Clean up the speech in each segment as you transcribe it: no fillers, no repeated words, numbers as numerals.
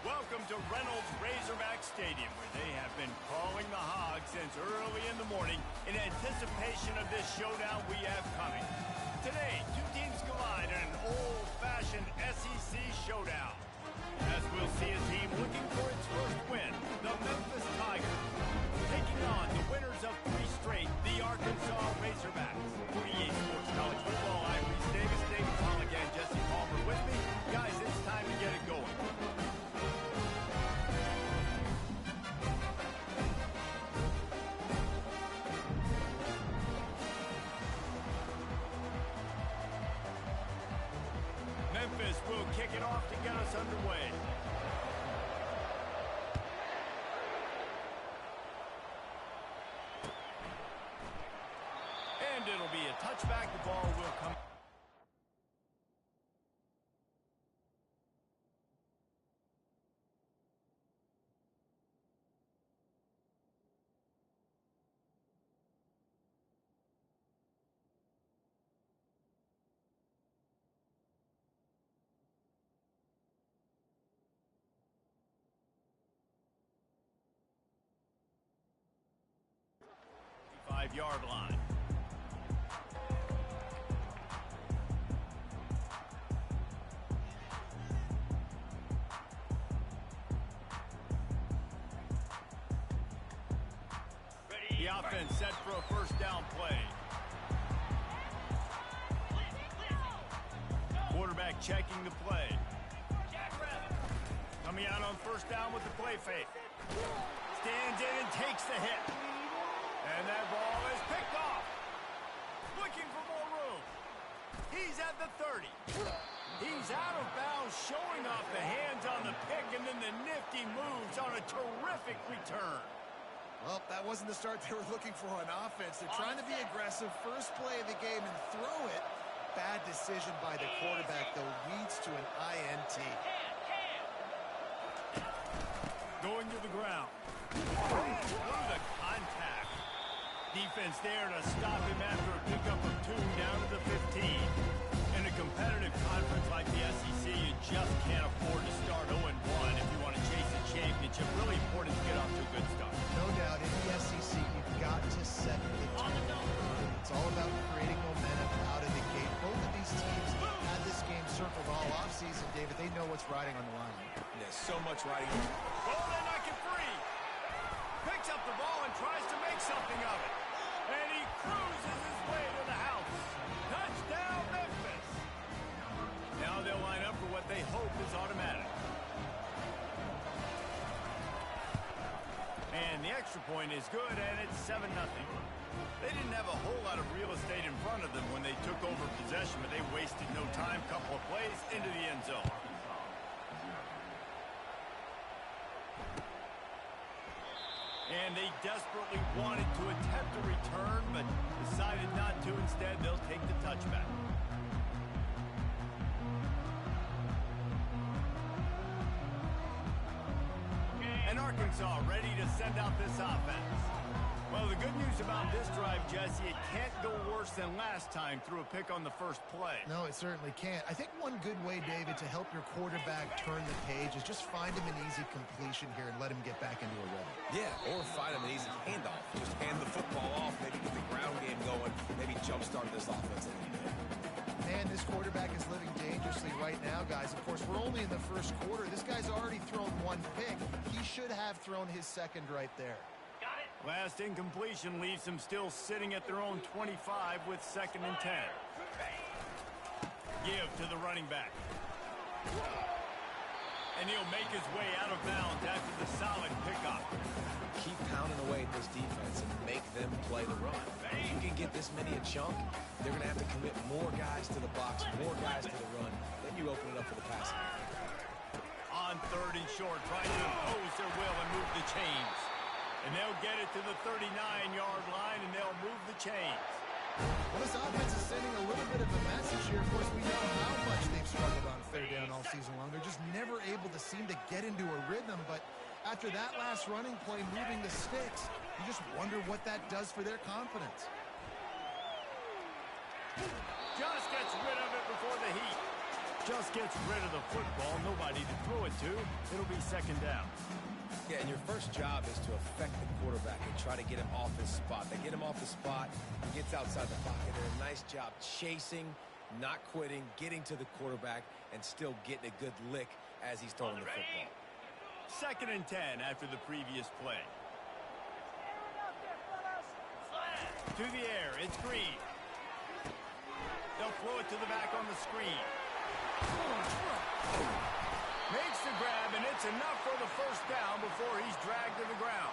Welcome to Reynolds Razorback Stadium, where they have been calling the Hogs since early in the morning in anticipation of this showdown we have coming. Today, two teams collide in an old-fashioned SEC showdown. As we'll see a team looking for its first win, the Memphis Tigers, taking on the winners of 3 straight, the Arkansas Razorbacks. For EA Sports College Football, I'm Reese Davis, David Pollock, and Jesse Palmer with me. Guys, it's time to get it going. Memphis will kick it off to get us underway. And it'll be a touchback. The ball will come. Five-yard line. The offense set for a first down play. Quarterback checking the play. Coming out on first down with the play fake. Stands in and takes the hit. And that ball is picked off. Looking for more room. He's at the 30. He's out of bounds, showing off the hands on the pick, and then the nifty moves on a terrific return. Well, that wasn't the start they were looking for on offense. They're trying to be aggressive. First play of the game and throw it. Bad decision by the quarterback, though, leads to an INT. Going to the ground. Through the contact. Defense there to stop him after a pickup of 2 down to the 15. In a competitive conference like the SEC, you just can't afford to start 0-1 if you want to chase a championship. Really important to get off to a good start. No doubt, in the SEC, you've got to set the tone. It's all about creating momentum out of the gate. Both of these teams had this game circled all offseason, David. They know what's riding on the line. There's so much riding. Oh, they knock it free. Picks up the ball and tries to make something of it. And he cruises his way to the house. Touchdown, Memphis. Now they'll line up for what they hope is automatic. And the extra point is good, and it's 7-0. They didn't have a whole lot of real estate in front of them when they took over possession, but they wasted no time. Couple of plays into the end zone. And they desperately wanted to attempt a return, but decided not to. Instead, they'll take the touchback. And Arkansas ready to send out this offense. Well, the good news about this drive, Jesse, it can't go worse than last time through a pick on the first play. No, it certainly can't. I think one good way, David, to help your quarterback turn the page is just find him an easy completion here and let him get back into a rhythm. Yeah, or find him an easy handoff. Just hand the football off, maybe get the ground game going, maybe jumpstart this offense a little bit. Man, this quarterback is living dangerously right now, guys. Of course, we're only in the first quarter. This guy's already thrown 1 pick. He should have thrown his second right there. Last incompletion leaves them still sitting at their own 25 with 2nd and 10. Give to the running back. And he'll make his way out of bounds after the solid pickup. Keep pounding away at this defense and make them play the run. If you can get this many a chunk, they're going to have to commit more guys to the box, more guys to the run. Then you open it up for the passing. On 3rd and short, trying to impose their will and move the chains. And they'll get it to the 39-yard line, and they'll move the chains. Well, this offense is sending a little bit of a message here. Of course, we know how much they've struggled on 3rd down all season long. They're just never able to seem to get into a rhythm. But after that last running play, moving the sticks, you just wonder what that does for their confidence. Just gets rid of it before the heat. Just gets rid of the football. Nobody to throw it to. It'll be second down. Yeah, and your first job is to affect the quarterback and try to get him off his spot. They get him off the spot, he gets outside the pocket. They're a nice job chasing, not quitting, getting to the quarterback, and still getting a good lick as he's throwing the football. Second and 10 after the previous play. To the air, it's Green. They'll throw it to the back on the screen. Makes the grab, and it's enough for the first down before he's dragged to the ground.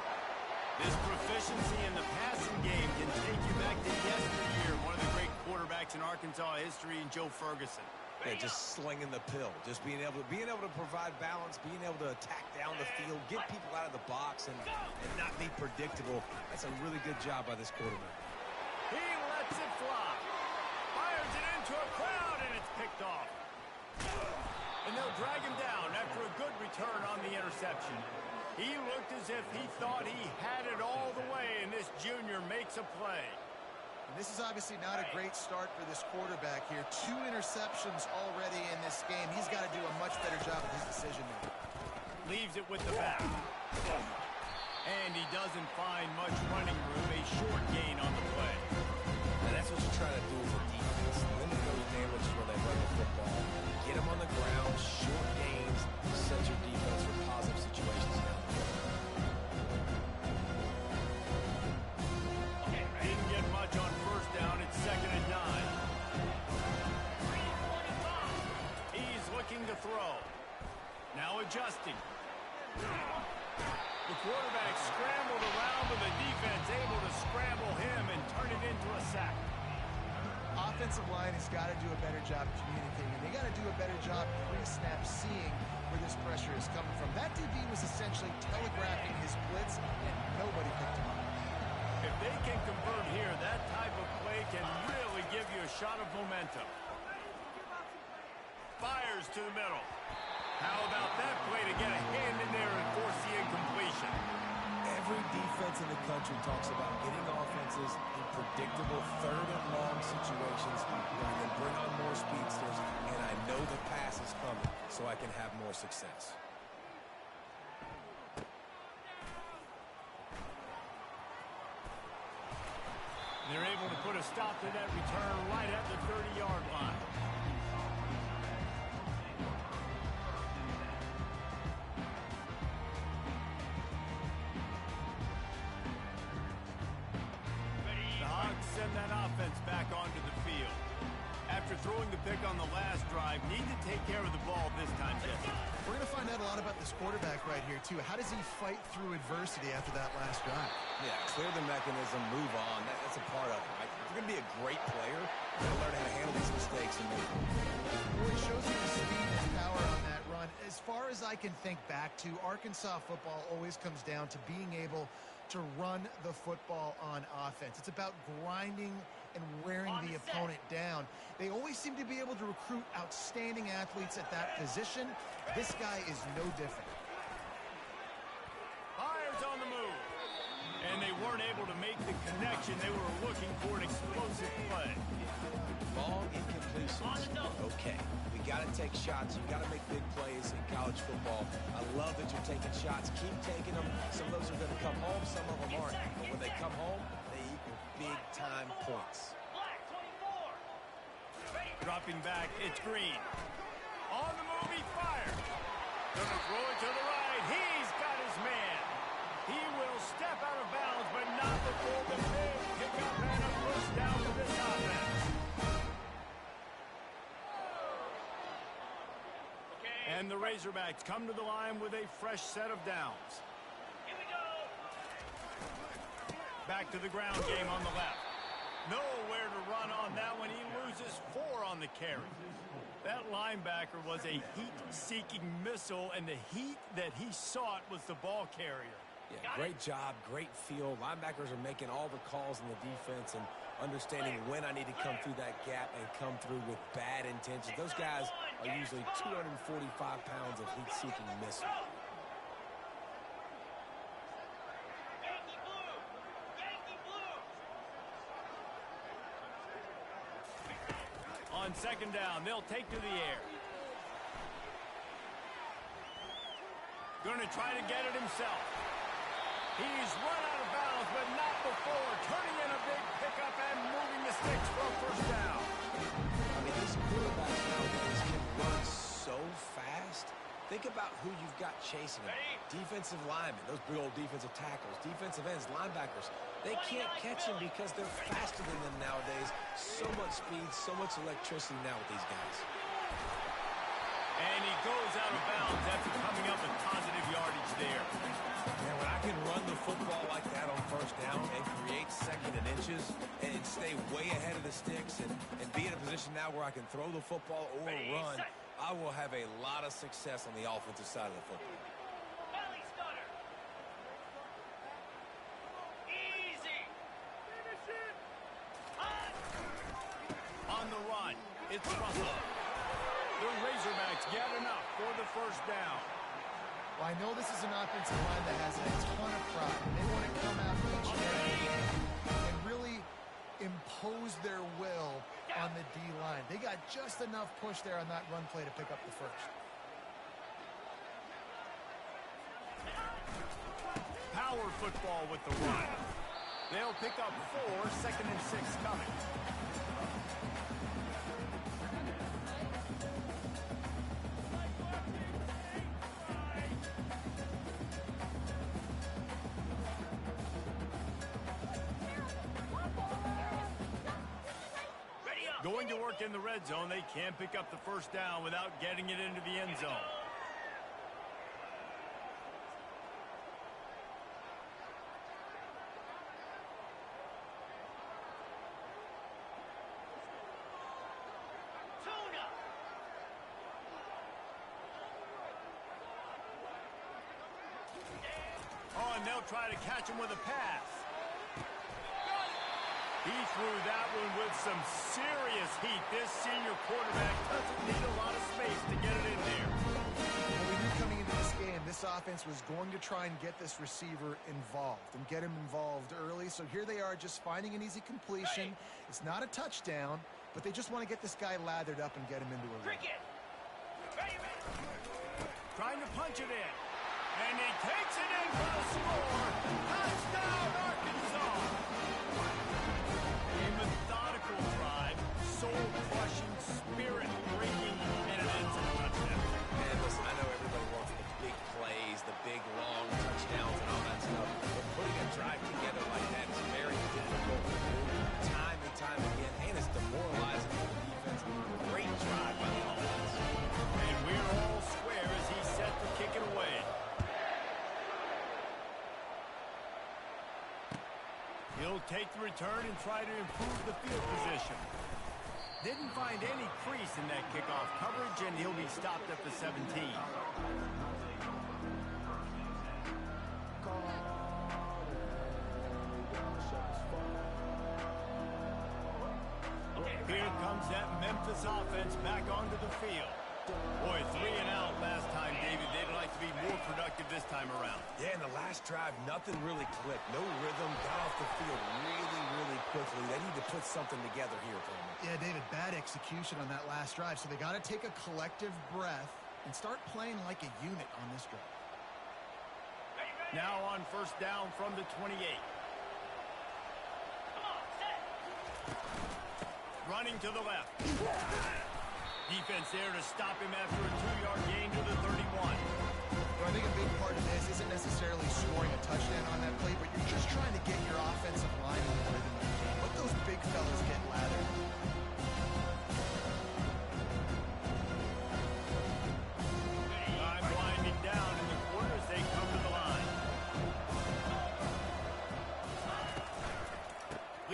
This proficiency in the passing game can take you back to yesteryear, one of the great quarterbacks in Arkansas history, Joe Ferguson. Yeah, just slinging the pill, just being able to provide balance, being able to attack down the field, get people out of the box, and not be predictable. That's a really good job by this quarterback. He lets it fly. Fires it into a crowd, and it's picked off. And they'll drag him down after a good return on the interception. He looked as if he thought he had it all the way, and this junior makes a play. And this is obviously not a great start for this quarterback here. 2 interceptions already in this game. He's got to do a much better job with his decision making. Leaves it with the back. And he doesn't find much running room. A short gain on the play. And that's what you try to do as a defense. Limit those damages when they run the football. Get them on the ground, short gains, set your defense for positive situations down the road. Didn't get much on first down. It's second and 9. He's looking to throw. Now adjusting. The quarterback scrambled around, but the defense able to scramble him and turn it into a sack. Offensive line has got to do a better job communicating. They got to do a better job pre-snap seeing where this pressure is coming from. That DB was essentially telegraphing his blitz, and nobody picked him up. If they can convert here, that type of play can really give you a shot of momentum. Fires to the middle. How about that play to get a hand in there and force the incompletion? Every defense in the country talks about getting offenses in predictable third and long situations where you can bring on more speedsters, and I know the pass is coming so I can have more success. They're able to put a stop to that return right at the 30-yard line. Send that offense back onto the field. After throwing the pick on the last drive, need to take care of the ball this time, Jesse. We're going to find out a lot about this quarterback right here, too. How does he fight through adversity after that last drive? Yeah, clear the mechanism, move on. That's a part of it, right? If you're going to be a great player, you're going to learn how to handle these mistakes and move on. Well, it shows you the speed and power on that run. As far as I can think back to, Arkansas football always comes down to being able to run the football on offense. It's about grinding and wearing the opponent down. They always seem to be able to recruit outstanding athletes at that position. This guy is no different. Fires on the move. And they weren't able to make the connection. They were looking for an explosive play. Long incompletions. Okay. We got to take shots. You got to make big plays in college football. I love that you're taking shots. Keep taking them. Some of those are going to come home. Some of them aren't. But when they come home, they equal big-time points. Dropping back, it's Green. On the move, he fires. Gonna throw it to the right. He's got his man. He will step out of bounds, but not before the big pickup and a first down for this offense. And the Razorbacks come to the line with a fresh set of downs. Here we go. Back to the ground game on the left. Nowhere to run on that one. He loses 4 on the carry. That linebacker was a heat-seeking missile, and the heat that he sought was the ball carrier. Yeah, great job, great feel. Linebackers are making all the calls in the defense and understanding when I need to come through that gap and come through with bad intentions. Those guys are usually 245 pounds of heat-seeking missile. On second down, they'll take to the air. Going to try to get it himself. He's run out of bounds, but not before turning in a big pickup and moving the sticks for a first down. I mean, these quarterbacks nowadays can run so fast. Think about who you've got chasing them. Defensive linemen, those big old defensive tackles, defensive ends, linebackers. They can't catch him because they're faster than them nowadays. So much speed, so much electricity now with these guys. And he goes out of bounds after coming up with positive yardage there. And when I can run the football like that on first down and create second and inches and stay way ahead of the sticks and be in a position now where I can throw the football or run, I will have a lot of success on the offensive side of the football. Easy. On the run, it's Russell. The Razorbacks get enough for the first down. Well, I know this is an offensive line that has a ton of pride. They want to come out each day and really impose their will on the D-line. They got just enough push there on that run play to pick up the first. Power football with the run. They'll pick up 4, 2nd and 6 coming. Going to work in the red zone, they can't pick up the first down without getting it into the end zone. Oh, and they'll try to catch him with a pass. He threw that one with some serious heat. This senior quarterback doesn't need a lot of space to get it in there. Well, we knew coming into this game, this offense was going to try and get this receiver involved and get him involved early. So here they are just finding an easy completion. It's not a touchdown, but they just want to get this guy lathered up and get him into a run. Trying to punch it in. And he takes it in for the score. Touchdown, Arkansas. A methodical drive, soul-crushing, spirit-breaking, and it ends in a touchdown. And listen, I know everybody wants the big plays, the big, long touchdowns and all that stuff, but putting a drive together like that is very difficult to do time and time again, and it's demoralizing for the defense. Great drive by the offense. And we're all square as he's set to kick it away. He'll take the return and try to improve the field position. Didn't find any crease in that kickoff coverage, and he'll be stopped at the 17. Here comes that Memphis offense back onto the field. Boy, 3 and out last time, David. They'd like to be more productive this time around. Yeah, in the last drive, nothing really clicked. No rhythm, got off the field really, really quickly. They need to put something together here for them. Yeah, David, bad execution on that last drive. So they got to take a collective breath and start playing like a unit on this drive. Now on first down from the 28. Running to the left. Defense there to stop him after a 2-yard gain to the 31. Well, I think a big part of this isn't necessarily scoring a touchdown on that play, but you're just trying to get your offensive line in the rhythm. Let those big fellas get lathered. Time winding down in the corner as they come to the line.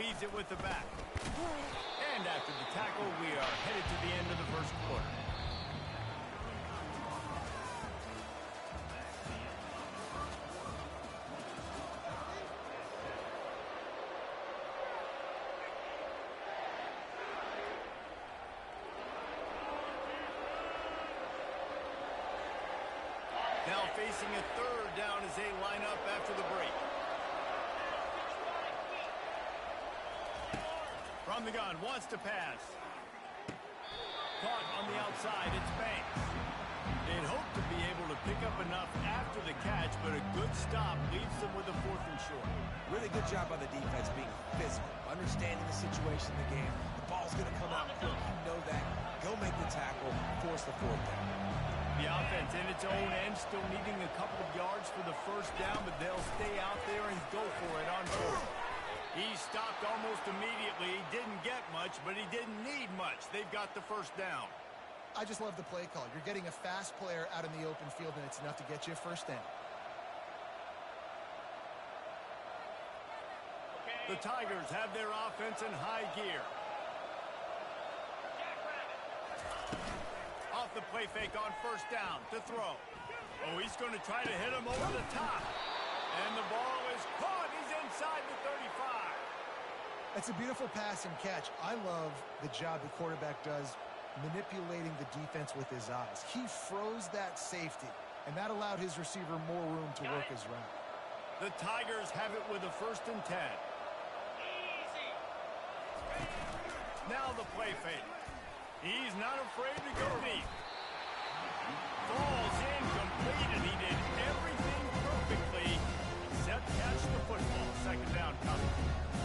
Leaves it with the back. And after the tackle, we are headed to the end of the first quarter. Now facing a third down as they line up after the break. From the gun, wants to pass. Caught on the outside, it's Banks. They'd hope to be able to pick up enough after the catch, but a good stop leaves them with a 4th and short. Really good job by the defense being physical, understanding the situation in the game. The ball's going to come out quick. You know that. Go make the tackle, force the 4th down. The offense in its own end still needing a couple of yards for the 1st down, but they'll stay out there and go for it on 4th. He stopped almost immediately. He didn't get much, but he didn't need much. They've got the 1st down. I just love the play call. You're getting a fast player out in the open field, and it's enough to get you a 1st down. The Tigers have their offense in high gear. Off the play fake on 1st down to throw. Oh, he's going to try to hit him over the top. And the ball is caught. He's inside the 35. It's a beautiful pass and catch. I love the job the quarterback does manipulating the defense with his eyes. He froze that safety, and that allowed his receiver more room to work his route. The Tigers have it with a 1st and 10. Now the play fake. He's not afraid to go deep. Falls incomplete, and he did everything perfectly except catch the football. 2nd down coming.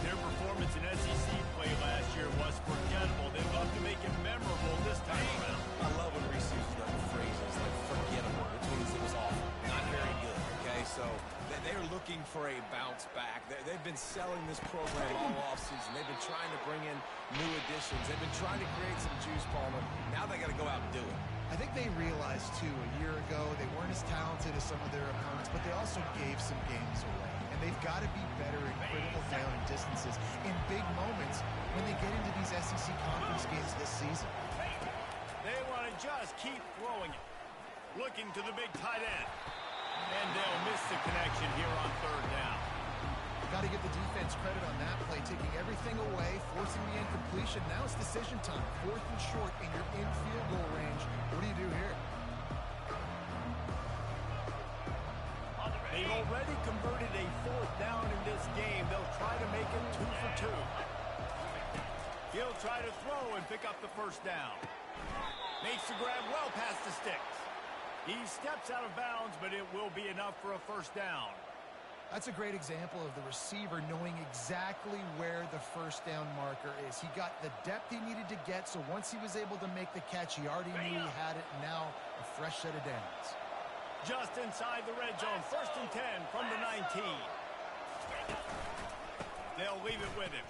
Their performance in SEC play last year was forgettable. They'd love to make it memorable this time around. I love when Reese uses those phrases like forgettable, which means it was awful. Not very good, okay? So they're looking for a bounce back. They've been selling this program all offseason. They've been trying to bring in new additions. They've been trying to create some juice, Palmer. Now they got to go out and do it. I think they realized, too, a year ago they weren't as talented as some of their opponents, but they also gave some games away. And they've got to be better in critical down and distances in big moments when they get into these SEC conference games this season. They want to just keep throwing it. Looking to the big tight end. And they'll miss the connection here on 3rd down. Got to give the defense credit on that play, taking everything away, forcing the incompletion. Now it's decision time. 4th and short, and you're in field goal range. What do you do here? They've already converted a 4th down in this game. They'll try to make it 2 for 2. He'll try to throw and pick up the 1st down. Makes the grab well past the sticks. He steps out of bounds, but it will be enough for a 1st down. That's a great example of the receiver knowing exactly where the 1st down marker is. He got the depth he needed to get, so once he was able to make the catch, he already knew he had it. Now a fresh set of downs. Just inside the red zone, 1st and 10 from the 19. They'll leave it with him.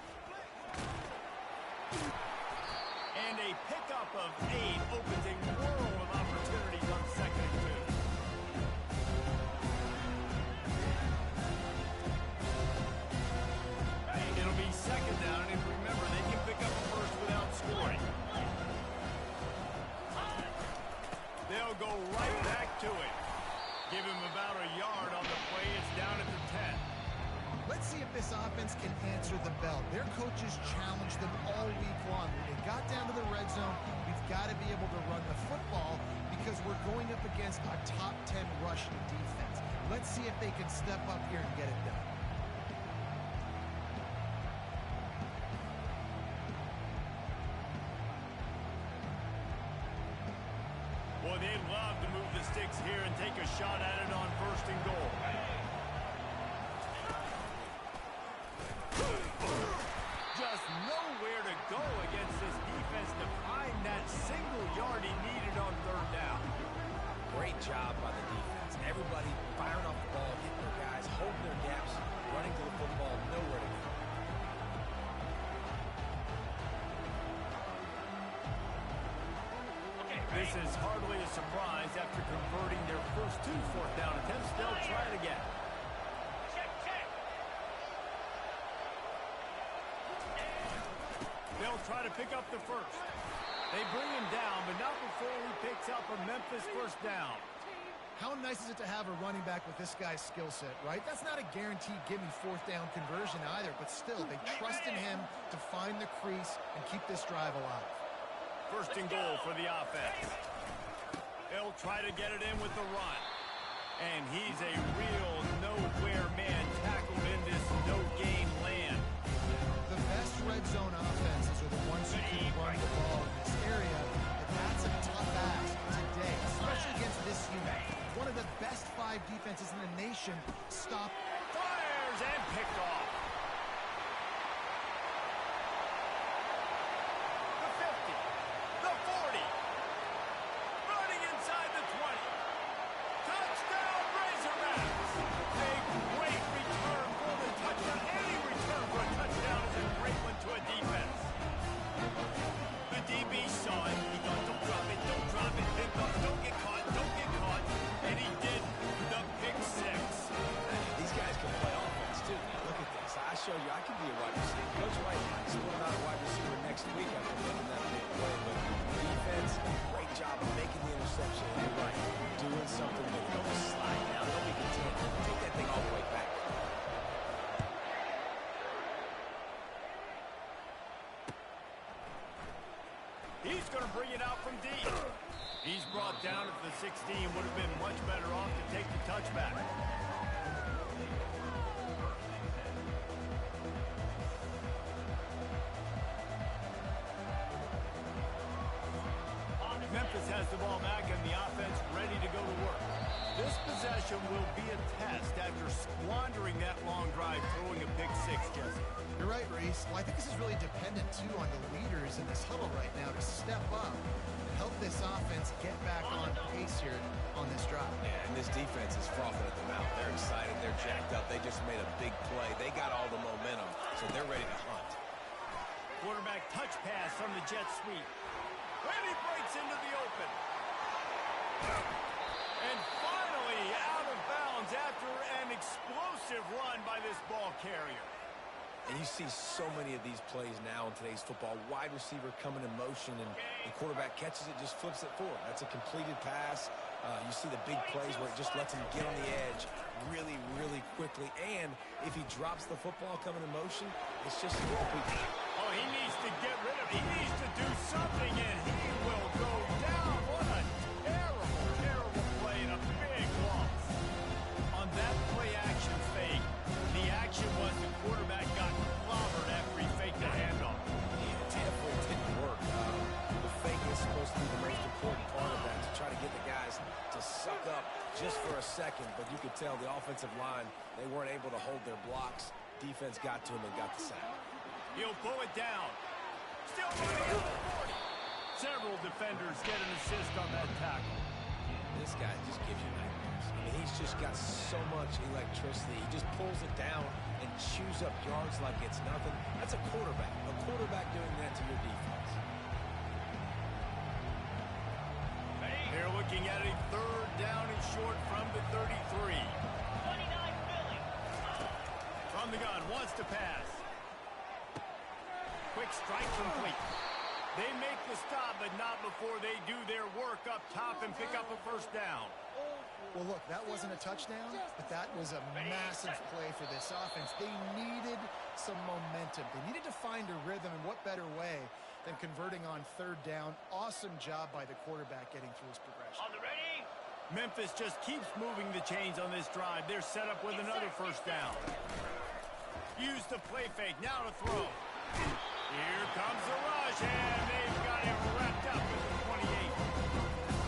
And a pickup of 8 opens a world of opportunities on 2nd and 2. It'll be 2nd down, and remember, they can pick up a 1st without scoring. They'll go right back to it. Give him about a yard on the play. It's down at the 10. Let's see if this offense can answer the bell. Their coaches challenged them all week long. When they got down to the red zone, we've got to be able to run the football because we're going up against a top 10 rushing defense. Let's see if they can step up here and get it done. Boy, they'd love to move the sticks here and take a shot at it on 1st and goal. Just nowhere to go against this defense to find that single yard he needed on 3rd down. Great job by the defense. Everybody firing off the ball, hitting their guys, holding their gaps, running to the football, nowhere to go. This is hardly a surprise after converting their first 2 4th down attempts. They'll try it again. They'll try to pick up the 1st. They bring him down, but not before he picks up a Memphis 1st down. How nice is it to have a running back with this guy's skill set, right? That's not a guaranteed give-me 4th down conversion either, but still, they trust in him to find the crease and keep this drive alive. 1st and goal for the offense. They'll try to get it in with the run. And he's a real nowhere man tackled in this no-gain land. The best red zone offenses are the ones who can run the ball in this area, but that's a tough ask today, especially against this unit. one of the best 5 defenses in the nation, stop. Fires and picked off. The 50, the 40, running inside the 20. Touchdown, Razorbacks! A great return for the touchdown. Any return for a touchdown is a great one to a defense. The DB saw it. He thought, don't drop it, don't drop it. He thought, don't get caught, don't get caught. And he did the pick 6. These guys can play offense, too. Now, look at this. I showed you I can be a wide receiver. Coach Wright is still not a wide receiver next week after making that big play. But defense, great job of making the interception. And you're right, doing something with it. Don't just slide down. Don't be content. Take that thing all the way back. He's going to bring it out from deep. He's brought down at the 16. Would have been much better off to take the touchback. Memphis has the ball back and the offense ready to go to work. This possession will be a test after squandering that long drive throwing a pick 6, Jesse. You're right, Reese. Well, I think this is really dependent, too, on the leaders in this huddle right now to step up and help this offense get back on pace here on this drive. Yeah, and this defense is frothing at the mouth. They're excited. They're jacked up. They just made a big play. They got all the momentum, so they're ready to hunt. Quarterback touch pass from the jet sweep. And he breaks into the open. And finally out of bounds after an explosive run by this ball carrier. And you see so many of these plays now in today's football. Wide receiver coming in motion, and the quarterback catches it, just flips it forward. That's a completed pass. You see the big plays where it just lets him get on the edge really, really quickly. And if he drops the football coming in motion, it's just a complete. Oh, he needs to get rid of it. He needs to do something, and he will go down. What a terrible, terrible play and a big loss. On that play-action fake, the action was the quarterback got clobbered after he faked the handoff. Yeah, it definitely didn't work. The fake is supposed to be the most important part of that, to try to get the guys to suck up just for a second. But you could tell the offensive line, they weren't able to hold their blocks. Defense got to him and got the sack. He'll pull it down. Still running at the 40. Several defenders get an assist on that tackle. This guy just gives you nightmares. I mean, he's just got so much electricity. He just pulls it down and chews up yards like it's nothing. That's a quarterback. A quarterback doing that to your defense. They're looking at a 3rd down and short from the 33. 29 Philly. From the gun, wants to pass. Quick strike complete. They make the stop, but not before they do their work up top and pick up a 1st down. Well, look, that wasn't a touchdown, but that was a massive play for this offense. They needed some momentum. They needed to find a rhythm, and what better way than converting on 3rd down. Awesome job by the quarterback getting through his progression. On the ready? Memphis just keeps moving the chains on this drive. They're set up with another 1st down. Use the play fake. Now to throw. Here comes the rush, and they've got him wrapped up with the 28.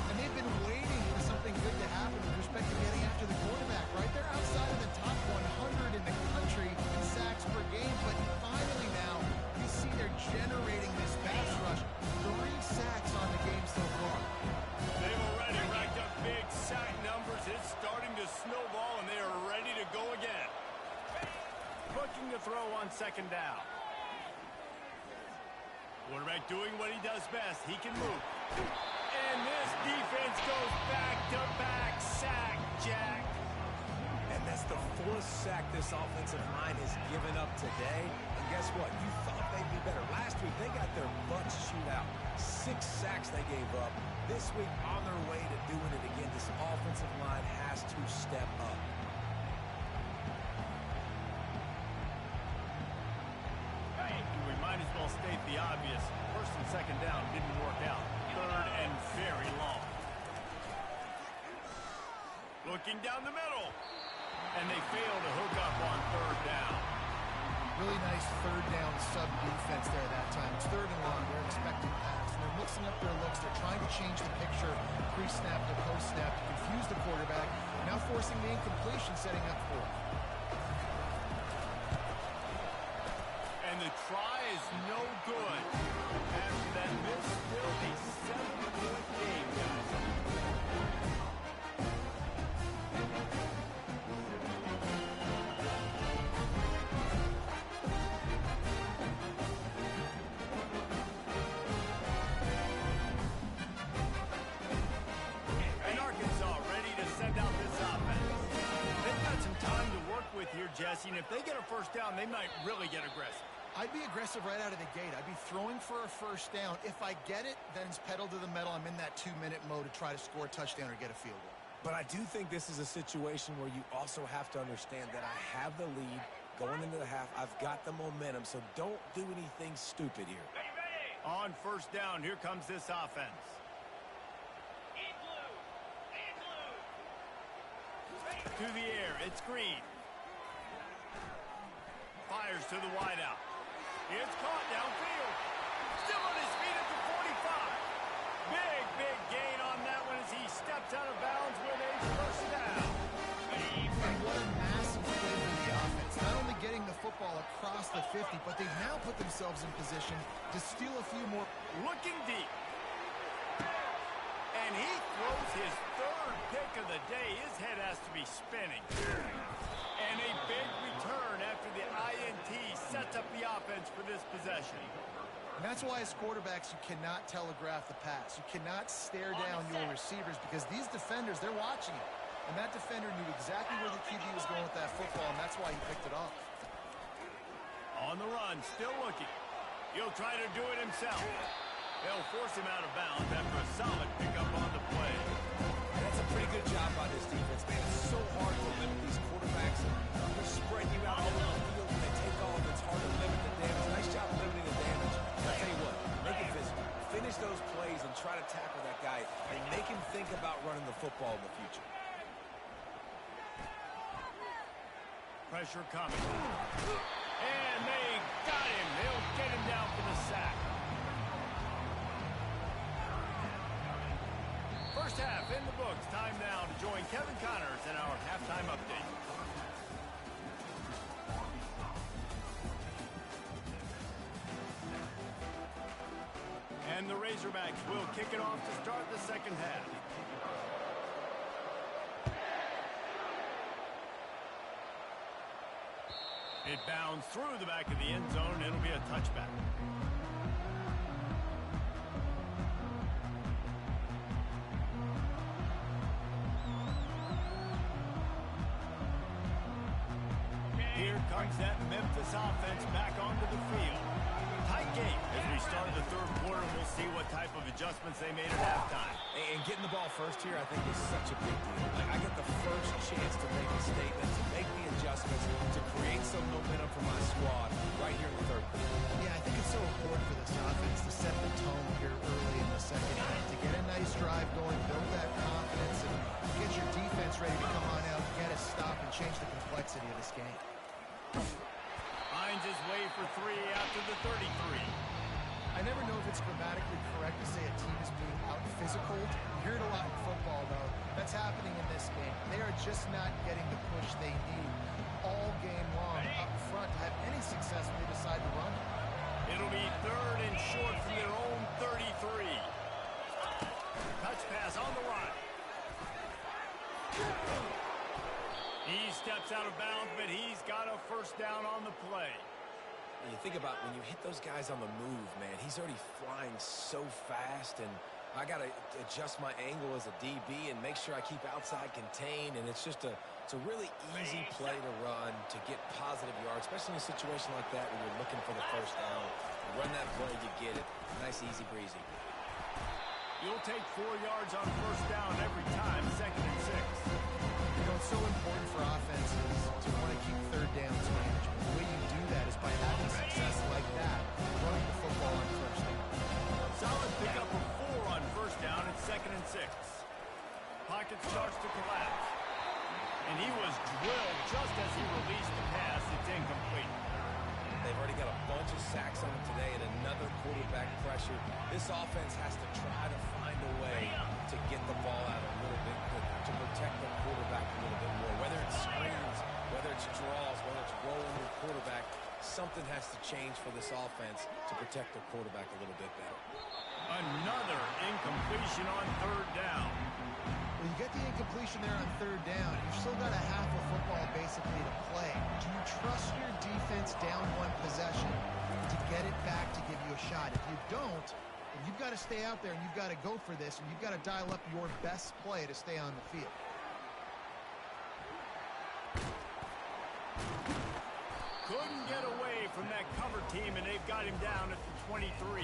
And they've been waiting for something good to happen with respect to getting after the quarterback, right? They're outside of the top 100 in the country in sacks per game, but finally now you see they're generating this pass rush. 3 sacks on the game so far. They've already racked up big sack numbers. It's starting to snowball, and they are ready to go again. Looking to throw on 2nd down. Quarterback doing what he does best. He can move. And this defense goes back-to-back sack, Jack. And that's the 4th sack this offensive line has given up today. And guess what? You thought they'd be better. Last week, they got their butts chewed out. 6 sacks they gave up. This week, on their way to doing it again, this offensive line has to step up. We might as well state the obvious. 1st and 2nd down didn't work out. 3rd and very long. Looking down the middle. And they fail to hook up on 3rd down. Really nice third down sub defense there that time. It's third and long. They're expecting pass. And they're mixing up their looks. They're trying to change the picture pre-snap to post-snap to confuse the quarterback. Now forcing the incompletion, setting up for it. And the try is no good. After that miss, still a 7-point game, guys. And Arkansas ready to send out this offense. They've got some time to work with here, Jesse, and if they get a first down, they might really get aggressive. I'd be aggressive right out of the gate. I'd be throwing for a first down. If I get it, then it's pedal to the metal. I'm in that 2-minute mode to try to score a touchdown or get a field goal. But I do think this is a situation where you also have to understand that I have the lead going into the half. I've got the momentum, so don't do anything stupid here. On first down, here comes this offense. To the air, it's Green. Fires to the wideout. It's caught downfield. Still on his feet at the 45. Big gain on that one as he steps out of bounds with a first down. And what a massive play for the offense. Not only getting the football across the 50, but they've now put themselves in position to steal a few more. Looking deep. And he throws his third pick of the day. His head has to be spinning. And a big return after the INT sets up the offense for this possession. And that's why as quarterbacks, you cannot telegraph the pass. You cannot stare down your receivers because these defenders, they're watching it. And that defender knew exactly where the QB was going with that football, and that's why he picked it off. On the run, still looking. He'll try to do it himself. They'll force him out of bounds after a solid pickup on the play. That's a pretty good job by this defense, man. It's so hard to limit these quarterbacks. They're spreading you out all over the field. When they take off, it's hard to limit the damage. Nice job limiting the damage. I'll tell you what, make it physical. Finish those plays and try to tackle that guy and make him think about running the football in the future. Pressure coming. And they got him. They'll get him down for the sack. First half in the books. Time now to join Kevin Connors in our halftime update. And the Razorbacks will kick it off to start the second half. It bounds through the back of the end zone. It'll be a touchback. Here comes that Memphis offense back onto the field. Tight game as we start the third quarter. We'll see what type of adjustments they made at halftime. And getting the ball first here, I think, is such a big deal. Like, I get the first chance to make a statement, to make the adjustments, to create some momentum for my squad right here in the third quarter. Yeah, I think it's so important for this offense to set the tone here early in the second half, to get a nice drive going, build that confidence, and get your defense ready to come on out, get a stop, and change the complexity of this game. Finds his way for three after the 33. I never know if it's grammatically correct to say a team is being out-physical. You hear it a lot in football, though. That's happening in this game. They are just not getting the push they need all game long up front to have any success when they decide to run. It'll be third and short from their own 33. Touch pass on the run. He steps out of bounds, but he's got a first down on the play. And you think about when you hit those guys on the move, man, he's already flying so fast, and I got to adjust my angle as a DB and make sure I keep outside contained, and it's just it's a really easy play to run to get positive yards, especially in a situation like that when you're looking for the first down. You run that play, you get it. Nice, easy breezy. You'll take 4 yards on first down every time, second and 6. You know, it's so important for offenses to want to keep third downs management. The way you do that is by having success like that, running the football on first down. Solid pickup of 4 on first down. It's second and 6. Pocket starts to collapse. And he was drilled just as he released the pass. It's incomplete. They've already got a bunch of sacks on them today and another quarterback pressure. This offense has to try to find a way to get the ball out a little bit quicker, to protect the quarterback a little bit more. Whether it's screens, whether it's draws, whether it's rolling the quarterback, something has to change for this offense to protect the quarterback a little bit better. Another incompletion on third down. Well, you get the incompletion there on third down. You've still got a half of football basically to play. Do you trust your defense down one possession to get it back to give you a shot? If you don't, then you've got to stay out there and you've got to go for this, and you've got to dial up your best play to stay on the field. Couldn't get away from that cover team, and they've got him down at the 23.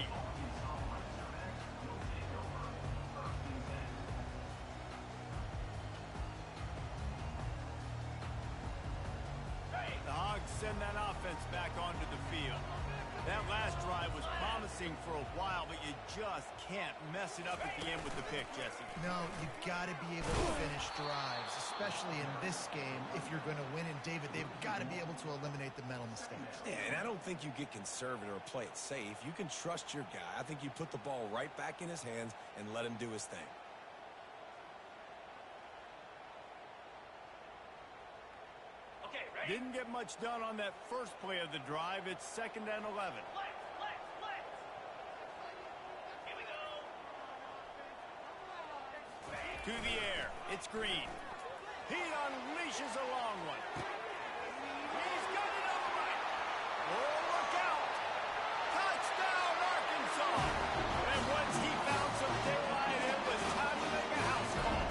The Hogs send that offense back onto the field. That last drive was promising for a while, but you just can't mess it up at the end with the pick, Jesse. No, you've got to be able to finish drives, especially in this game. If you're going to win, and David, they've got to be able to eliminate the mental mistakes. Yeah, and I don't think you get conservative or play it safe. You can trust your guy. I think you put the ball right back in his hands and let him do his thing. Didn't get much done on that first play of the drive. It's 2nd and 11. To the air. It's Green. He unleashes a long one. He's got it on the right. Oh, look out. Touchdown, Arkansas. And once he found some daylight, it was time to make a house call.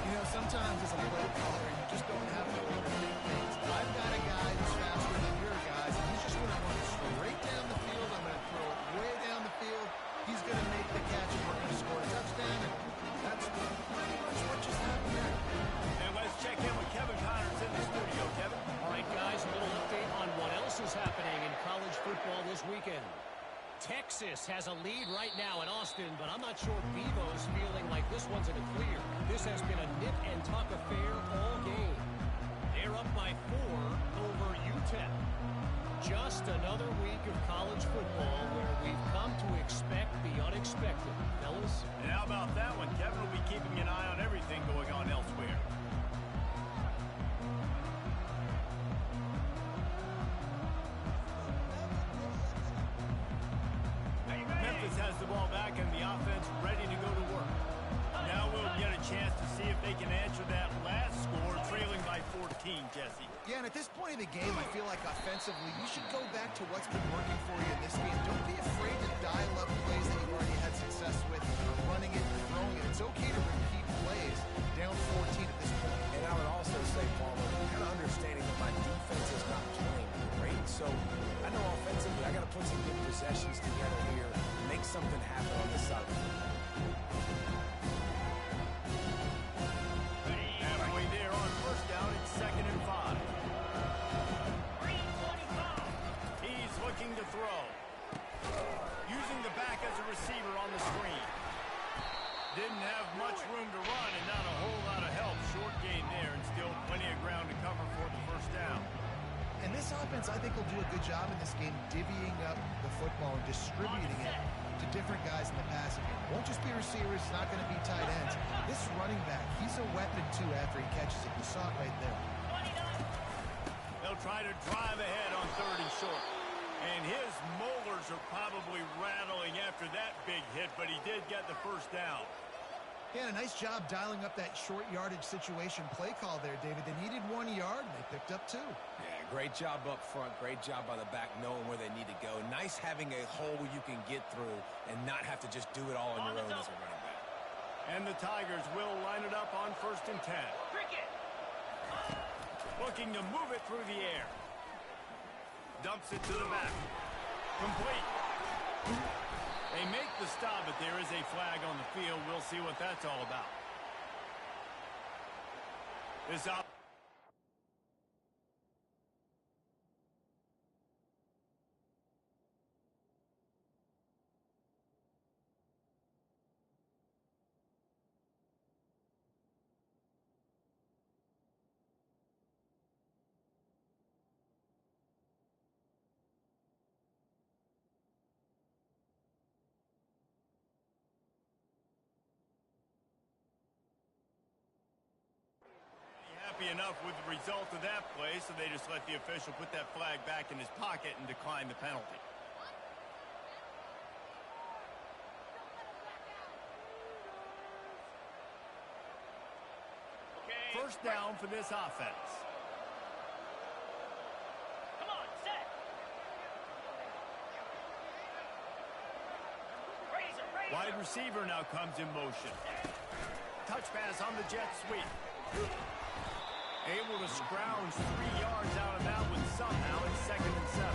You know, sometimes as a play caller, you just don't have to overthink things. I've got a guy who's faster than your guys, and he's just going to run straight down the field. I'm going to throw it way down the field. He's going to make the catch, and we're going to score a touchdown. And that's pretty much what just happened there. And let's check in with Kevin Connors in the studio. Kevin? All right, guys, a little update on what else is happening in college football this weekend. Texas has a lead right now in Austin, but I'm not sure Bevo's feeling like this one's in the clear. This has been a nip and tuck affair all game. They're up by 4 over UTEP. Just another week of college football where we've come to expect the unexpected. Fellas? And how about that one? Kevin will be keeping an eye on everything going on elsewhere. Memphis has the ball back and the offense ready to go to work. Now we'll get a chance to see if they can answer that last score, trailing by 14, Jesse. Yeah, and at this point in the game, I feel like offensively, you should go back to what's been working for you in this game. Don't be afraid to dial up plays that you've already had success with, running it and throwing it. It's okay to repeat plays down 14 at this point. And I would also say, Palmer, kind of understanding that my defense is not playing great, so I know offensively I got to put some good possessions together here, make something happen on this side of the field. Halfway there on first down, it's 2nd and 5. He's looking to throw. Using the back as a receiver on the screen. Didn't have much room to run and not a whole lot of help. Short gain there and still plenty of ground to cover for the first down. And this offense, I think, will do a good job in this game divvying up the football and distributing it to different guys in the passing game. It won't just be receivers. It's not going to be tight ends. This running back, he's a weapon, too, after he catches it. You saw it right there. They'll try to drive ahead on 3rd and short. And his molars are probably rattling after that big hit, but he did get the first down. Yeah, a nice job dialing up that short yardage situation play call there, David. They needed 1 yard, and they picked up 2. Yeah, great job up front. Great job by the back knowing where they need to go. Nice having a hole you can get through and not have to just do it all on your own as a running back. And the Tigers will line it up on 1st and 10. Looking to move it through the air. Dumps it to the back. Complete. They make the stop, but there is a flag on the field. We'll see what that's all about. This up. happy enough with the result of that play, so they just let the official put that flag back in his pocket and decline the penalty. First down for this offense. Come on, set. Razor. Wide receiver now comes in motion. Touch pass on the jet sweep. Able to scrounge 3 yards out of that one somehow. It's 2nd and 7.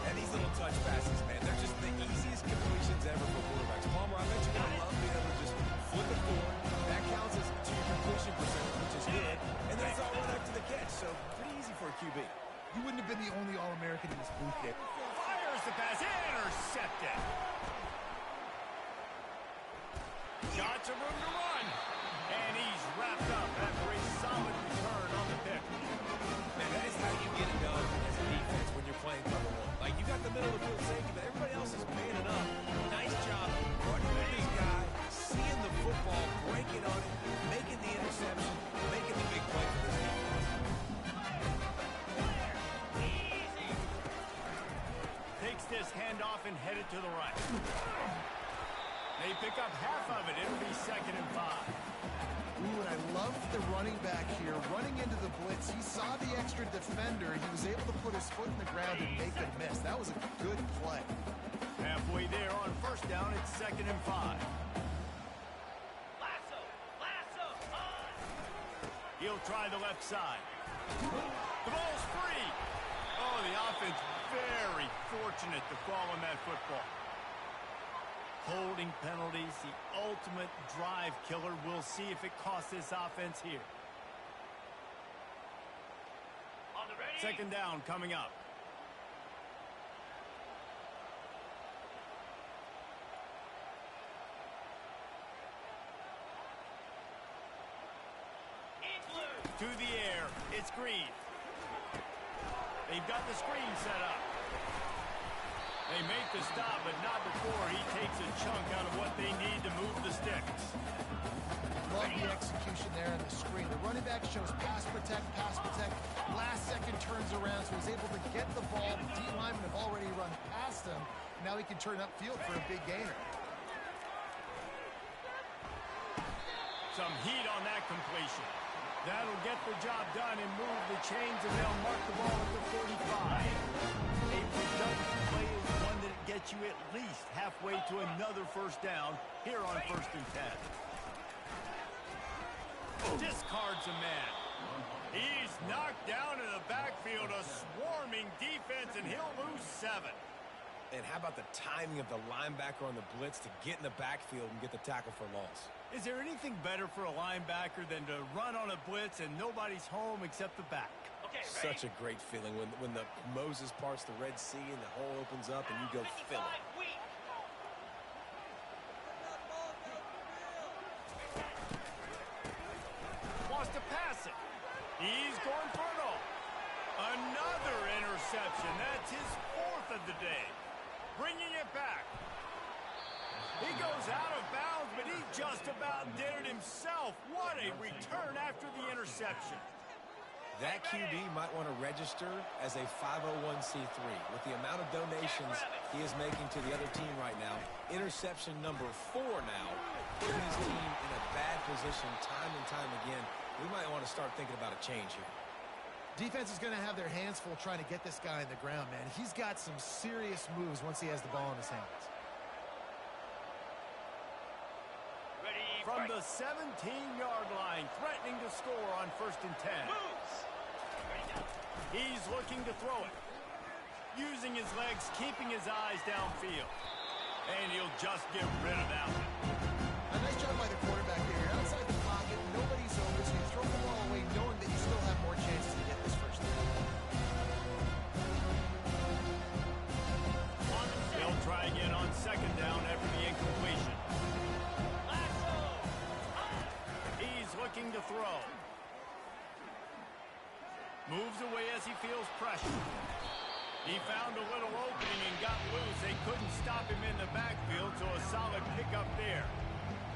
And these little touch passes, man, they're just the easiest completions ever for quarterbacks. Palmer, I bet you're going to love being able to just flip it forward. That counts as to your completion percentage, which is good. And then it's all right up to the catch, so pretty easy for a QB. You wouldn't have been the only All-American in this booth there. Fires the pass. Intercepted. Got some room to run. And he's wrapped up after a solid return on the pick. Man, that is how you get it done as a defense when you're playing cover one. Like, you got the middle of the field safety, but everybody else is manning up. Nice job running with this guy, seeing the football, breaking on it, making the interception, making the big play for this defense. Takes this handoff and headed to the right. They pick up half of it. It'll be 2nd and 5. Ooh, and I love the running back here. Running into the blitz, he saw the extra defender. He was able to put his foot in the ground and make a miss. That was a good play. Halfway there on first down, it's 2nd and 5. Lasso, on. He'll try the left side. The ball's free. Oh, the offense very fortunate to fall on that football. Holding penalties, the ultimate drive killer. We'll see if it costs this offense here. On the ready. 2nd down coming up. To the air. It's Green. They've got the screen set up. They make the stop, but not before he takes a chunk out of what they need to move the sticks. Love the execution there on the screen. The running back shows pass protect. Last second turns around, so he's able to get the ball. The D linemen have already run past him. Now he can turn upfield for a big gainer. Some heat on that completion. That'll get the job done and move the chains, and they'll mark the ball at the 45. A productive play is one that gets you at least halfway to another first down here on 1st and 10. Discards a man. He's knocked down in the backfield, a swarming defense, and he'll lose 7. And how about the timing of the linebacker on the blitz to get in the backfield and get the tackle for loss? Is there anything better for a linebacker than to run on a blitz and nobody's home except the back? Okay, Such a great feeling when the Moses parts the Red Sea and the hole opens up and you go fill it. Wants to pass it. He's going for it all. Another interception. That's his 4th of the day. Bringing it back. He goes out of bounds, but he just about did it himself. What a return after the interception. That QB might want to register as a 501c3. With the amount of donations he is making to the other team right now, interception number 4 now, putting his team in a bad position time and time again. We might want to start thinking about a change here. Defense is going to have their hands full trying to get this guy in the ground, man. He's got some serious moves once he has the ball in his hands. From the 17-yard line, threatening to score on 1st and 10. He's looking to throw it. Using his legs, keeping his eyes downfield. And he'll just get rid of that one. A nice job by the quarterback there. You're outside the pocket, nobody's over, so you throw the ball away knowing that you still have more chances to get this first down. They'll try again on 2nd down after the incompletion. He's looking to throw. Moves away as he feels pressure. He found a little opening and got loose. They couldn't stop him in the backfield, so a solid pickup there.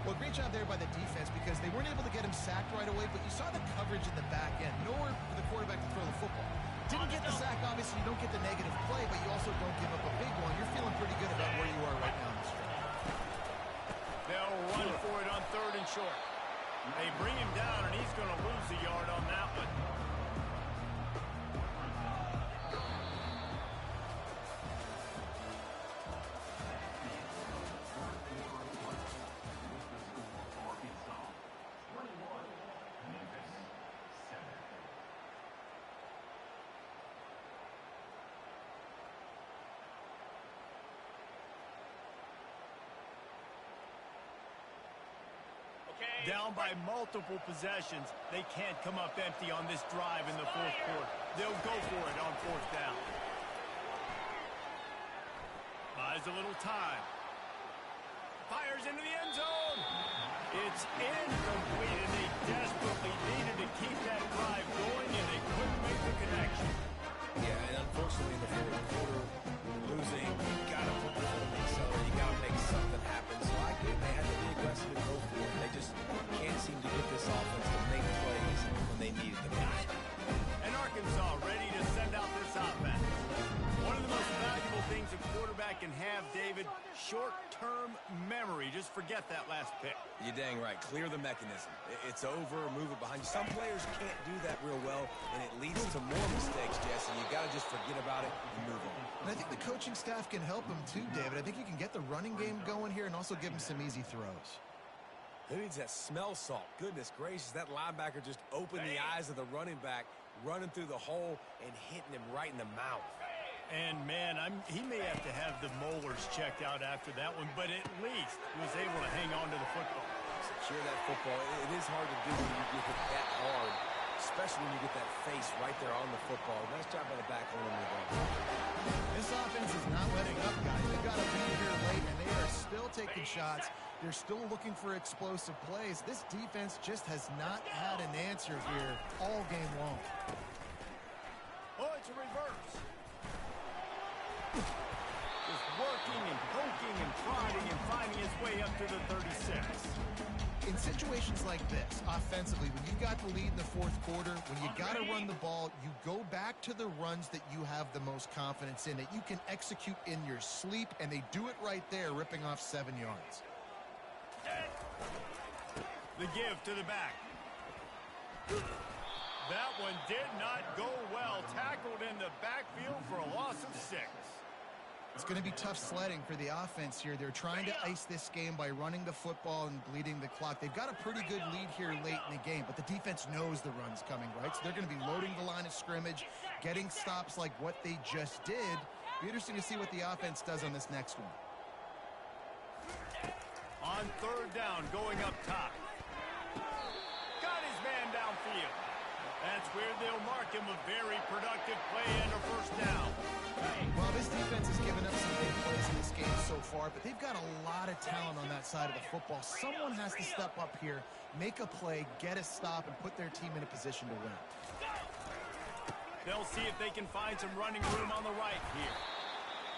Well, great job there by the defense because they weren't able to get him sacked right away, but you saw the coverage in the back end. Nowhere for the quarterback to throw the football. Didn't get the sack, obviously. You don't get the negative play, but you also don't give up a big one. You're feeling pretty good about where you are right now in this drive. They'll run for it on 3rd and short. They bring him down, and he's going to lose a yard on that one. Down by multiple possessions. They can't come up empty on this drive in the 4th quarter. They'll go for it on 4th down. Buys a little time. Fires into the end zone. It's incomplete, and they desperately needed to keep that drive going, and they couldn't make the connection. Yeah, and unfortunately in the 4th quarter, losing, you got to put the foot on the accelerator. You got to make something happen. So I think they had to be aggressive and go for it. They just can't seem to get this offense to make plays when they need it the most. And Arkansas ready to send out this offense. One of the most valuable things a quarterback can have, David, short-term memory. Just forget that last pick. You're dang right. Clear the mechanism. It's over. Move it behind you. Some players can't do that real well, and it leads to more mistakes, Jesse. You got to just forget about it and move on. And I think the coaching staff can help him too, David. I think you can get the running game going here and also give him some easy throws. Who needs that smell salt? Goodness gracious, that linebacker just opened the eyes of the running back, running through the hole and hitting him right in the mouth. And, man, he may have to have the molars checked out after that one, but at least he was able to hang on to the football. Secure that football. It is hard to do when you get hit that hard, especially when you get that face right there on the football. Nice job by the back holding the ball. This offense is not letting up, guys. They've got a lead here late, and they are still taking shots. They're still looking for explosive plays. This defense just has not had an answer here all game long. Oh, it's a reverse. Just working and poking and prodding and finding his way up to the 36. In situations like this, offensively, when you got the lead in the 4th quarter, when you got to run the ball, you go back to the runs that you have the most confidence in, that you can execute in your sleep, and they do it right there, ripping off 7 yards. The give to the back. That one did not go well. Tackled in the backfield for a loss of 6. It's going to be tough sledding for the offense here. They're trying to ice this game by running the football and bleeding the clock. They've got a pretty good lead here late in the game, but the defense knows the run's coming, right? So they're going to be loading the line of scrimmage, getting stops like what they just did. Be interesting to see what the offense does on this next one. On 3rd down, going up top. Got his man downfield. That's where they'll mark him a very productive play and a 1st down. Well, this defense has given up some big plays in this game so far, but they've got a lot of talent on that side of the football. Someone has to step up here, make a play, get a stop, and put their team in a position to win. They'll see if they can find some running room on the right here.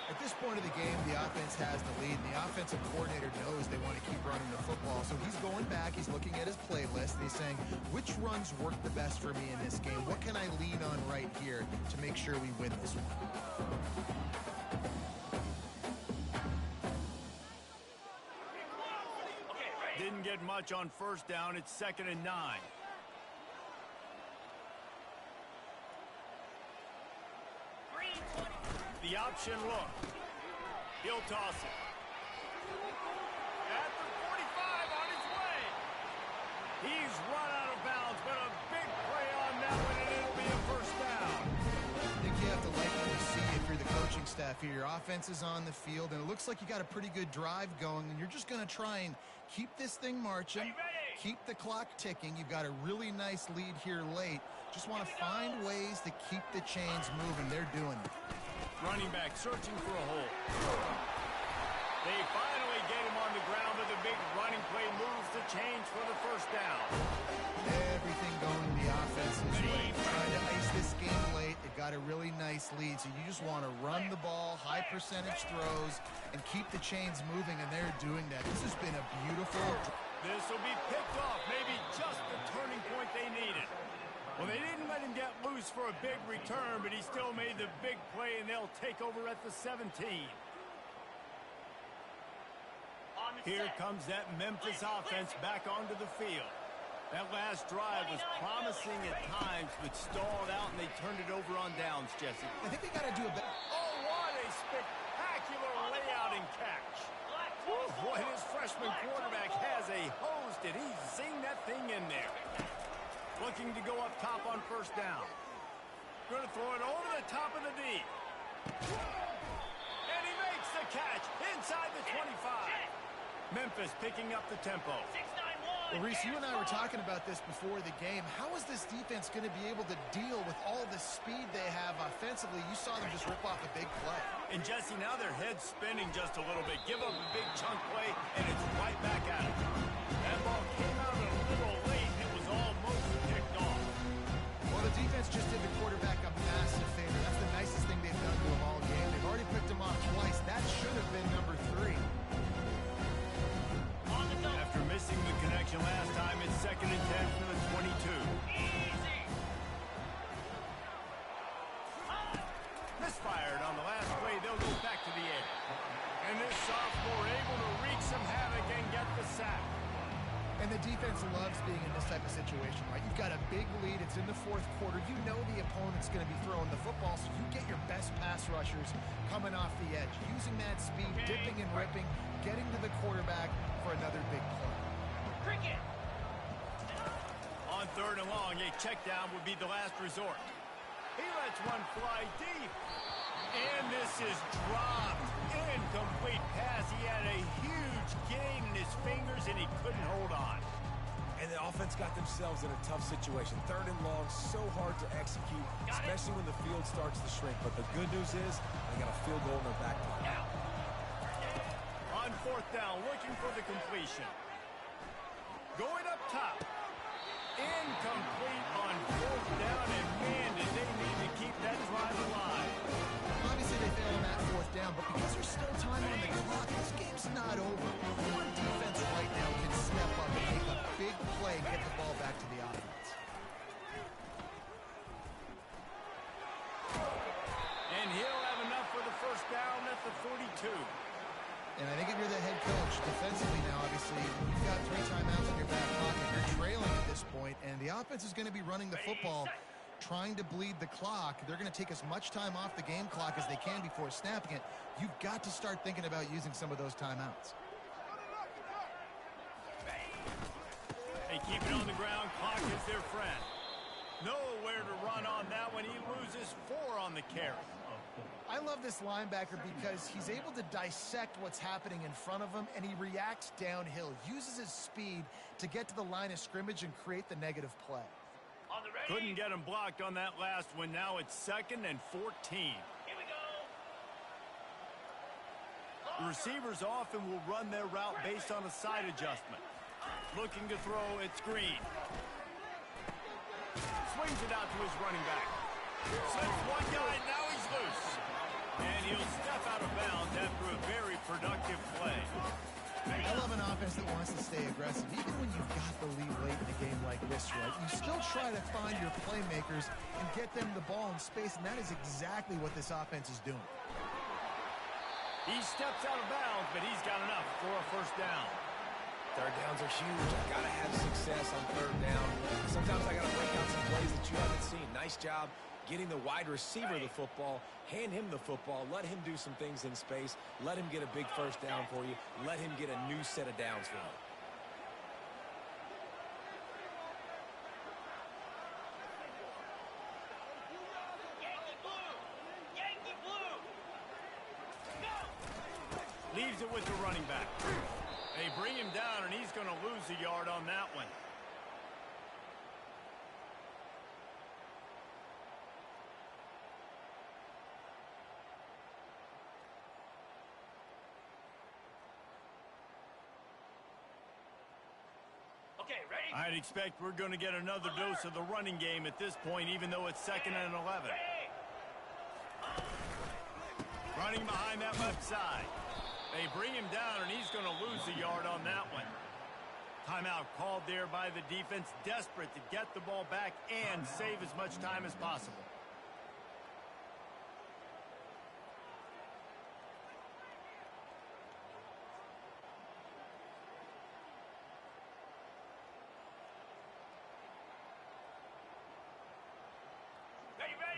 At this point of the game, the offense has the lead, and the offensive coordinator knows they want to keep running the football. So he's going back, he's looking at his playlist, and he's saying, which runs work the best for me in this game? What can I lean on right here to make sure we win this one? Didn't get much on 1st down. It's 2nd and 9. The option look. He'll toss it. At the 45 on his way. He's run out of bounds, but a big play on that one, and it'll be a 1st down. I think you have to like what you see if you're the coaching staff here. Your offense is on the field, and it looks like you got a pretty good drive going, and you're just going to try and keep this thing marching, keep the clock ticking. You've got a really nice lead here late. Just want to find ways to keep the chains moving. They're doing it. Running back searching for a hole. They finally get him on the ground with a big running play, moves the chains for the 1st down. Everything going in the offense's way. Trying to ice this game late. They've got a really nice lead, so you just want to run the ball, high percentage throws, and keep the chains moving, and they're doing that. This has been a beautiful This will be picked off. Maybe just the turning point they needed. Well, they didn't let him get loose for a big return, but he still made the big play, and they'll take over at the 17. Here comes that Memphis offense back onto the field. That last drive was promising at times, but stalled out, and they turned it over on downs, Jesse. I think they got to do a better. Oh, what a spectacular layout and catch. Ooh, boy, this freshman quarterback has a hose. Did he zing that thing in there? Looking to go up top on first down. Going to throw it over the top of the D. And he makes the catch inside the 25. Memphis picking up the tempo. Well, Reese, you and I were talking about this before the game. How is this defense going to be able to deal with all the speed they have offensively? You saw them just rip off a big play. And, Jesse, now their head's spinning just a little bit. Give up a big chunk play, and it's right back at it. That ball came out a little late, and it was almost picked off. Well, the defense just did the quarterback a massive favor. That's the nicest thing they've done to him all game. They've already picked him off twice. That should have been number 3. After missing the connection last time, it's 2nd and 10 from the 22. Easy. Misfired on the last play. They'll go back to the air. And this sophomore able to wreak some havoc and get the sack. And the defense loves being in this type of situation, right? You've got a big lead. It's in the 4th quarter. You know the opponent's going to be throwing the football, so you get your best pass rushers coming off the edge, using that speed, dipping and ripping, getting to the quarterback for another big play. Cricket. On 3rd and long, a check down would be the last resort. He lets one fly deep. And this is dropped. Incomplete pass. He had a huge gain in his fingers, and he couldn't hold on. And the offense got themselves in a tough situation. 3rd and long, so hard to execute, especially when the field starts to shrink. But the good news is they got a field goal in their back pocket. On 4th down, looking for the completion. Going up top. Incomplete on 4th down, and man, did they need to keep that drive alive. Obviously, they failed on that 4th down, but because there's still time on the clock, this game's not over. Your defense right now can step up and make a big play and get the ball back to the offense. And he'll have enough for the first down at the 42. And I think if you're the head coach, defensively now, obviously, you've got 3 timeouts in your back pocket. You're trailing at this point, and the offense is going to be running the football, trying to bleed the clock. They're going to take as much time off the game clock as they can before snapping it. You've got to start thinking about using some of those timeouts. They keep it on the ground. Clock is their friend. Nowhere to run on that one. He loses 4 on the carry. I love this linebacker because he's able to dissect what's happening in front of him, and he reacts downhill, uses his speed to get to the line of scrimmage and create the negative play. On the ready. Couldn't get him blocked on that last one. Now it's 2nd and 14. Here we go. The receivers often will run their route based on a side adjustment. Looking to throw, it's Green. Swings it out to his running back. Slips one guy, now he's loose. And he'll step out of bounds after a very productive play. I love an offense that wants to stay aggressive. Even when you've got the lead late in a game like this, right, you still try to find your playmakers and get them the ball in space, and that is exactly what this offense is doing. He steps out of bounds, but he's got enough for a first down. 3rd downs are huge. I got to have success on 3rd down. Sometimes I got to break out some plays that you haven't seen. Nice job getting the wide receiver the football. Hand him the football. Let him do some things in space. Let him get a big first down for you. Let him get a new set of downs for you. Yankee blue. Yankee blue. Go. Leaves it with the running back. They bring him down, and he's going to lose a yard on that one. Okay, ready? I'd expect we're going to get another dose of the running game at this point, even though it's 2nd and 11. Ready. Running behind that left side. They bring him down, and he's going to lose a yard on that one. Timeout called there by the defense, desperate to get the ball back and save as much time as possible.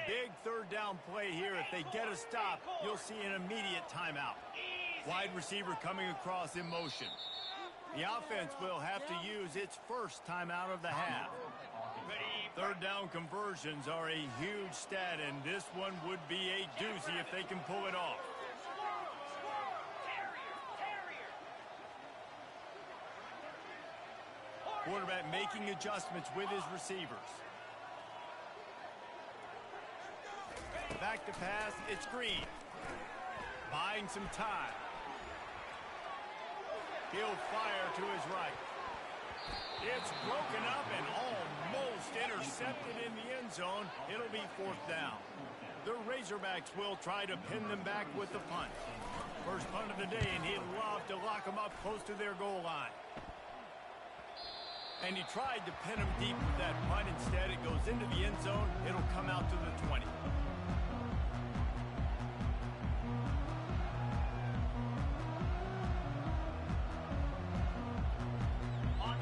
Big third down play here. If they get a stop, you'll see an immediate timeout. Wide receiver coming across in motion. The offense will have to use its first timeout of the half. Third down conversions are a huge stat, and this one would be a doozy if they can pull it off. Quarterback making adjustments with his receivers. Back to pass, it's Green. Buying some time. He'll fire to his right. It's broken up and almost intercepted in the end zone. It'll be fourth down. The Razorbacks will try to pin them back with the punt. First punt of the day, and he'd love to lock them up close to their goal line. And he tried to pin them deep with that punt. Instead, it goes into the end zone. It'll come out to the 20.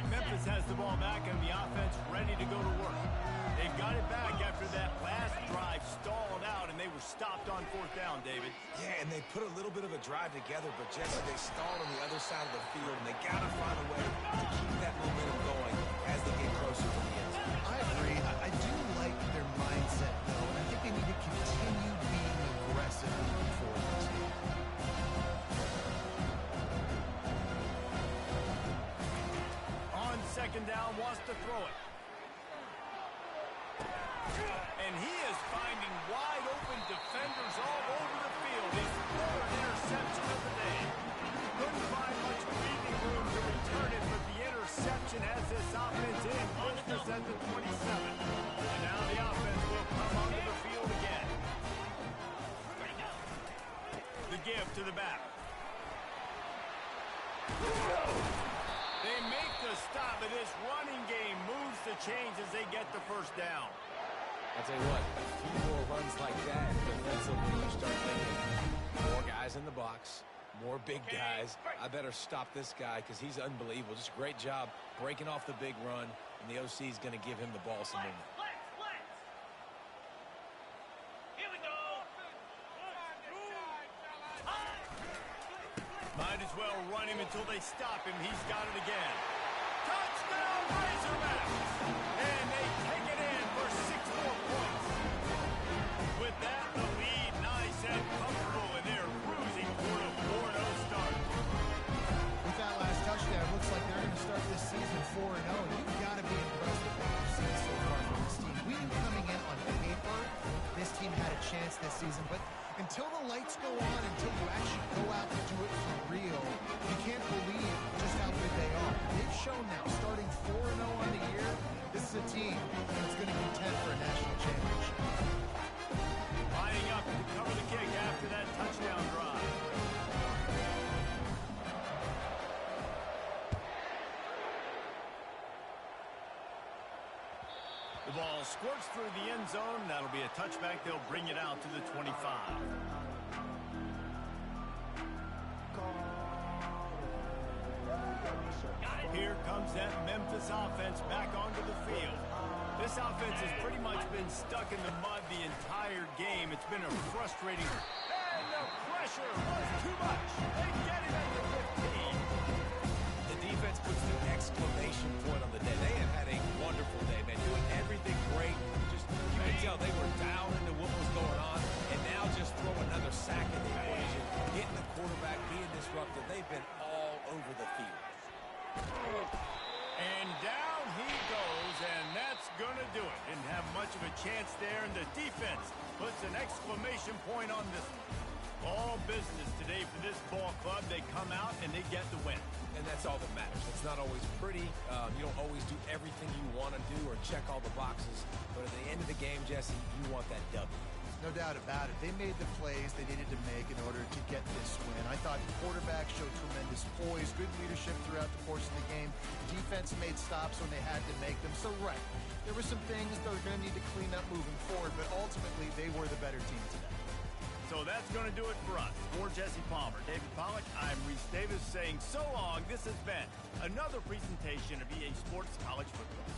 Memphis has the ball back and the offense ready to go to work. They've got it back after that last drive stalled out and they were stopped on fourth down, David. Yeah, and they put a little bit of a drive together, but Jesse, they stalled on the other side of the field, and they got to find a way to keep that momentum going as they get closer to the end zone. I agree. I do like their mindset, though, and I think they need to continue being aggressive moving forward this game. Second down, wants to throw it. And he is finding wide open defenders all over the field. His third interception of the day. Couldn't find much breathing room to return it, but the interception has this offense in business at the 27. And now the offense will come onto the field again. The give to the back. They make the stop, but this running game moves the chains as they get the first down. I'll tell you what, a few more runs like that, defensively, you start thinking, more guys in the box, more big guys. I better stop this guy because he's unbelievable. Just a great job breaking off the big run, and the OC is going to give him the ball some movement. Might as well run him until they stop him. He's got it again. Touchdown, Razorbacks! And they take it in for 6 more points. With that, the lead nice and comfortable, and they're cruising toward a 4-0 start. With that last touchdown, it looks like they're going to start this season 4-0. You've got to be impressed with what you've seen so far from this team. We knew coming in on paper, this team had a chance this season, but until the lights go on, until you actually go out and do it for real, you can't believe just how good they are. They've shown now, starting 4-0 on the year, this is a team that's going to contend for a national championship. Lining up to cover the kick after that touchdown drive. The ball squirts through the end zone. That'll be a touchback. They'll bring it out to the 25. Here comes that Memphis offense back onto the field. This offense has pretty much been stuck in the mud the entire game. It's been a frustrating... And the pressure was too much. They get it at the 15. The defense puts the exclamation point on the day. They have had a wonderful day, man. Doing everything great. Just, you can tell they were down into what was going on, and now just throw another sack in the equation. Getting the quarterback, being disruptive. They've been all over the field. And down he goes, and that's going to do it. Didn't have much of a chance there, and the defense puts an exclamation point on this one. All business today for this ball club. They come out, and they get the win. And that's all that matters. It's not always pretty. You don't always do everything you want to do or check all the boxes. But at the end of the game, Jesse, you want that W. No doubt about it. They made the plays they needed to make in order to get this win. I thought the quarterback showed tremendous poise, good leadership throughout the course of the game. Defense made stops when they had to make them. So, right, there were some things they're going to need to clean up moving forward, but ultimately they were the better team today. So that's going to do it for us. For Jesse Palmer, David Pollack, I'm Reese Davis saying so long. This has been another presentation of EA Sports College Football.